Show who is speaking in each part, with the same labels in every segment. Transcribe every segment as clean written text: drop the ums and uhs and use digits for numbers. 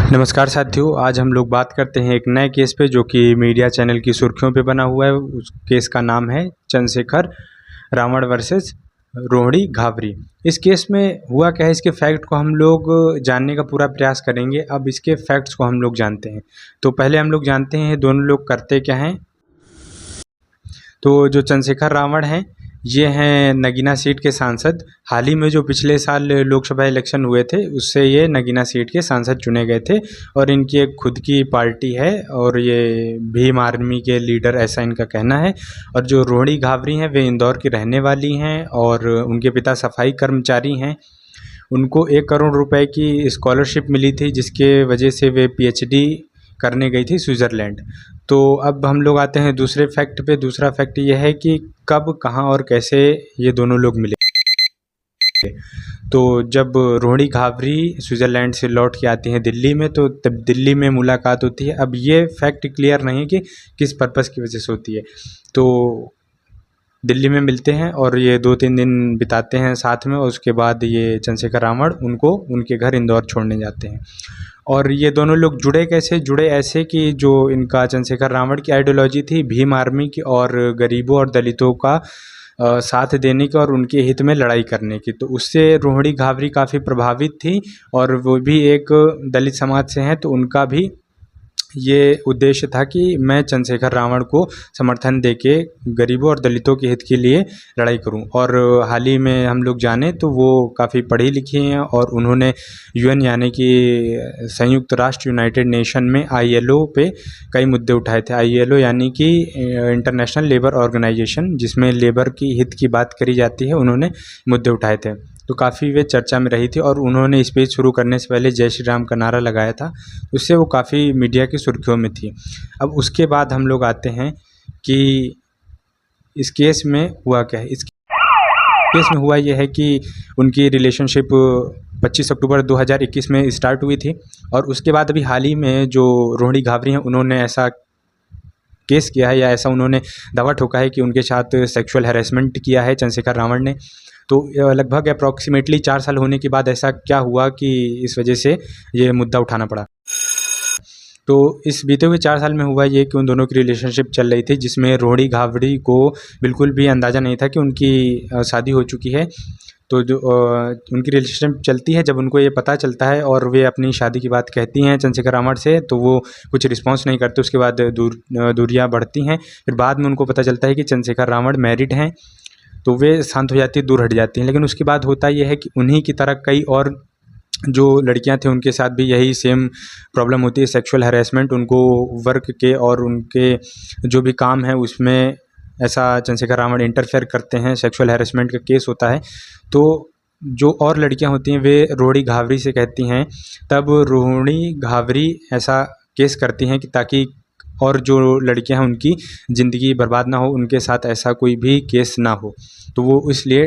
Speaker 1: नमस्कार साथियों, आज हम लोग बात करते हैं एक नए केस पे जो कि मीडिया चैनल की सुर्खियों पे बना हुआ है। उस केस का नाम है चंद्रशेखर रावण वर्सेस रोहिणी घाबरी। इस केस में हुआ क्या है, इसके फैक्ट को हम लोग जानने का पूरा प्रयास करेंगे। अब इसके फैक्ट्स को हम लोग जानते हैं, तो पहले हम लोग जानते हैं दोनों लोग करते क्या हैं। तो जो चंद्रशेखर रावण हैं, ये हैं नगीना सीट के सांसद। हाल ही में जो पिछले साल लोकसभा इलेक्शन हुए थे, उससे ये नगीना सीट के सांसद चुने गए थे और इनकी एक खुद की पार्टी है और ये भीम आर्मी के लीडर, ऐसा इनका कहना है। और जो रोहिणी घाबरी हैं, वे इंदौर की रहने वाली हैं और उनके पिता सफाई कर्मचारी हैं। उनको 1 करोड़ रुपए की स्कॉलरशिप मिली थी, जिसके वजह से वे पीएचडी करने गई थी स्विट्ज़रलैंड। तो अब हम लोग आते हैं दूसरे फैक्ट पे। दूसरा फैक्ट ये है कि कब, कहाँ और कैसे ये दोनों लोग मिले। तो जब रोहिणी घाबरी स्विट्ज़रलैंड से लौट के आती हैं दिल्ली में, तो तब दिल्ली में मुलाकात होती है। अब ये फैक्ट क्लियर नहीं है कि किस पर्पज़ की वजह से होती है। तो दिल्ली में मिलते हैं और ये 2-3 दिन बिताते हैं साथ में, और उसके बाद ये चंद्रशेखर रावण उनको उनके घर इंदौर छोड़ने जाते हैं। और ये दोनों लोग जुड़े कैसे? जुड़े ऐसे कि जो इनका चंद्रशेखर रावण की आइडियोलॉजी थी भीम आर्मी की और गरीबों और दलितों का साथ देने की और उनके हित में लड़ाई करने की, तो उससे रोहिणी घाबरी काफ़ी प्रभावित थी। और वो भी एक दलित समाज से हैं, तो उनका भी ये उद्देश्य था कि मैं चंद्रशेखर रावण को समर्थन देके गरीबों और दलितों के हित के लिए लड़ाई करूं। और हाल ही में हम लोग जाने तो वो काफ़ी पढ़ी लिखी हैं और उन्होंने यूएन यानी कि संयुक्त राष्ट्र यूनाइटेड नेशन में आईएलओ पे कई मुद्दे उठाए थे। आईएलओ यानी कि इंटरनेशनल लेबर ऑर्गेनाइजेशन, जिसमें लेबर की हित की बात करी जाती है, उन्होंने मुद्दे उठाए थे। तो काफ़ी वे चर्चा में रही थी और उन्होंने स्पीच शुरू करने से पहले जय श्री राम का नारा लगाया था। उससे वो काफ़ी मीडिया की सुर्खियों में थी। अब उसके बाद हम लोग आते हैं कि इस केस में हुआ क्या है। इस केस में हुआ ये है कि उनकी रिलेशनशिप 25 अक्टूबर 2021 में स्टार्ट हुई थी। और उसके बाद अभी हाल ही में जो रोहिणी घाबरी हैं, उन्होंने ऐसा केस किया है या ऐसा उन्होंने दावा ठोका है कि उनके साथ सेक्सुअल हैरेसमेंट किया है चंद्रशेखर रावण ने। तो लगभग अप्रॉक्सीमेटली 4 साल होने के बाद ऐसा क्या हुआ कि इस वजह से ये मुद्दा उठाना पड़ा। तो इस बीते हुए 4 साल में हुआ ये कि उन दोनों की रिलेशनशिप चल रही थी, जिसमें रोहिणी घाबरी को बिल्कुल भी अंदाज़ा नहीं था कि उनकी शादी हो चुकी है। तो जो उनकी रिलेशनशिप चलती है, जब उनको ये पता चलता है और वे अपनी शादी की बात कहती हैं चंद्रशेखर रावण से, तो वो कुछ रिस्पॉन्स नहीं करते। उसके बाद दूरियाँ बढ़ती हैं। फिर बाद में उनको पता चलता है कि चंद्रशेखर रावण मैरिड हैं, तो वे शांत हो जाती है, दूर हट जाती हैं। लेकिन उसके बाद होता ये है कि उन्हीं की तरह कई और जो लड़कियां थी, उनके साथ भी यही सेम प्रॉब्लम होती है, सेक्सुअल हैरेसमेंट। उनको वर्क के और उनके जो भी काम है उसमें ऐसा चंद्रशेखर रावण इंटरफेयर करते हैं, सेक्सुअल हैरेसमेंट का केस होता है। तो जो और लड़कियां होती हैं, वे रोहिणी घाबरी से कहती हैं, तब रोहिणी घाबरी ऐसा केस करती हैं कि ताकि और जो लड़कियां हैं उनकी ज़िंदगी बर्बाद ना हो, उनके साथ ऐसा कोई भी केस ना हो। तो वो इसलिए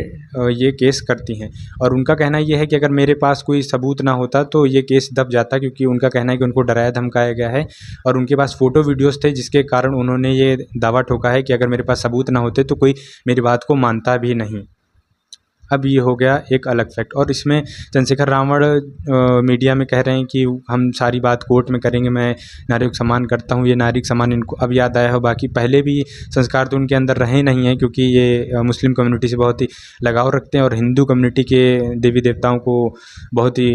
Speaker 1: ये केस करती हैं। और उनका कहना ये है कि अगर मेरे पास कोई सबूत ना होता तो ये केस दब जाता, क्योंकि उनका कहना है कि उनको डराया धमकाया गया है और उनके पास फ़ोटो वीडियोज़ थे, जिसके कारण उन्होंने ये दावा ठोका है कि अगर मेरे पास सबूत ना होते तो कोई मेरी बात को मानता भी नहीं। अब ये हो गया एक अलग फैक्ट। और इसमें चंद्रशेखर रावण मीडिया में कह रहे हैं कि हम सारी बात कोर्ट में करेंगे, मैं नारियों का सम्मान करता हूँ। ये नारी का सम्मान इनको अब याद आया हो, बाकी पहले भी संस्कार तो उनके अंदर रहे नहीं हैं, क्योंकि ये मुस्लिम कम्युनिटी से बहुत ही लगाव रखते हैं और हिंदू कम्युनिटी के देवी देवताओं को बहुत ही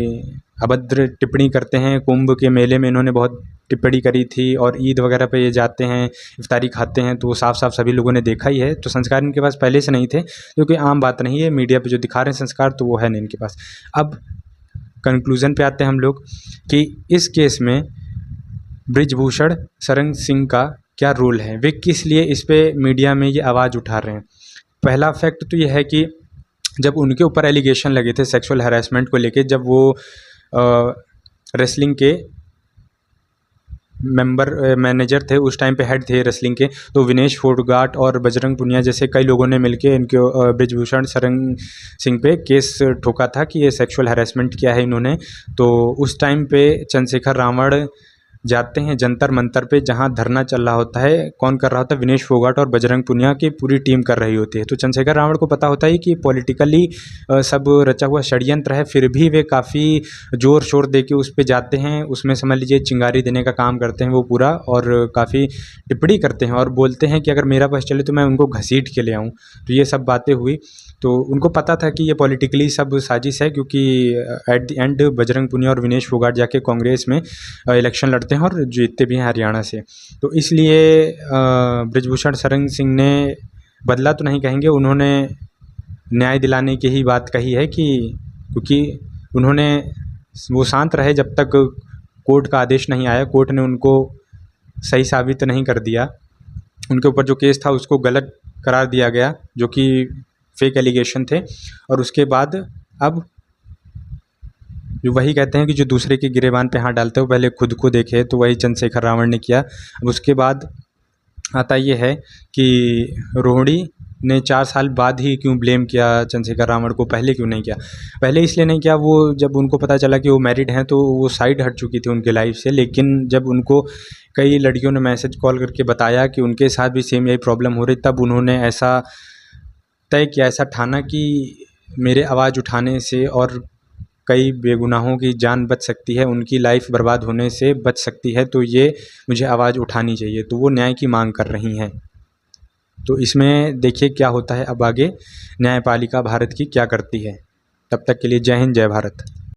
Speaker 1: अभद्र टिप्पणी करते हैं। कुंभ के मेले में इन्होंने बहुत टिप्पणी करी थी और ईद वगैरह पे ये जाते हैं, इफ्तारी खाते हैं, तो वो साफ साफ सभी लोगों ने देखा ही है। तो संस्कार इनके पास पहले से नहीं थे, क्योंकि आम बात नहीं है। मीडिया पे जो दिखा रहे हैं संस्कार, तो वो है नहीं इनके पास। अब कंक्लूज़न पे आते हैं हम लोग कि इस केस में बृजभूषण शरण सिंह का क्या रोल है, वे किस लिए इस पे मीडिया में ये आवाज़ उठा रहे हैं। पहला फैक्ट तो ये है कि जब उनके ऊपर एलिगेशन लगे थे सेक्सुअल हैरेसमेंट को लेके, जब वो रेसलिंग के मैनेजर थे, उस टाइम पे हेड थे रेसलिंग के, तो विनेश फोगाट और बजरंग पुनिया जैसे कई लोगों ने मिलके इनके बृजभूषण शरण सिंह पे केस ठोका था कि ये सेक्सुअल हैरेसमेंट किया है इन्होंने। तो उस टाइम पे चंद्रशेखर रावण जाते हैं जंतर मंतर पे, जहाँ धरना चल रहा होता है। कौन कर रहा होता है? विनेश फोगाट और बजरंग पुनिया की पूरी टीम कर रही होती है। तो चंद्रशेखर रावण को पता होता है कि पॉलिटिकली सब रचा हुआ षड्यंत्र है, फिर भी वे काफ़ी ज़ोर शोर दे के उस पे जाते हैं। उसमें समझ लीजिए चिंगारी देने का काम करते हैं वो पूरा, और काफ़ी टिप्पणी करते हैं और बोलते हैं कि अगर मेरा बस चले तो मैं उनको घसीट के ले आऊँ। तो ये सब बातें हुई। तो उनको पता था कि ये पॉलिटिकली सब साजिश है, क्योंकि at the end Bajrang Punia और विनेश फोगाट जाके कांग्रेस में इलेक्शन लड़ते हैं और जीतते भी हैं हरियाणा से। तो इसलिए ब्रिजभूषण शरण सिंह ने बदला तो नहीं कहेंगे, उन्होंने न्याय दिलाने की ही बात कही है, कि क्योंकि उन्होंने वो शांत रहे जब तक कोर्ट का आदेश नहीं आया। कोर्ट ने उनको सही साबित नहीं कर दिया, उनके ऊपर जो केस था उसको गलत करार दिया गया, जो कि फेक एलिगेशन थे। और उसके बाद अब जो वही कहते हैं कि जो दूसरे के गिरेबान पे हाथ डालते हो पहले खुद को देखे, तो वही चंद्रशेखर रावण ने किया। अब उसके बाद आता ये है कि रोहिणी ने 4 साल बाद ही क्यों ब्लेम किया चंद्रशेखर रावण को, पहले क्यों नहीं किया? पहले इसलिए नहीं किया, वो जब उनको पता चला कि वो मैरिड हैं तो वो साइड हट चुकी थी उनके लाइफ से। लेकिन जब उनको कई लड़कियों ने मैसेज कॉल करके बताया कि उनके साथ भी सेम यही प्रॉब्लम हो रही, तब उन्होंने ऐसा तय किया, ऐसा ठाना कि मेरे आवाज़ उठाने से और कई बेगुनाहों की जान बच सकती है, उनकी लाइफ बर्बाद होने से बच सकती है, तो ये मुझे आवाज़ उठानी चाहिए। तो वो न्याय की मांग कर रही हैं। तो इसमें देखिए क्या होता है अब आगे, न्यायपालिका भारत की क्या करती है। तब तक के लिए जय हिंद, जय भारत।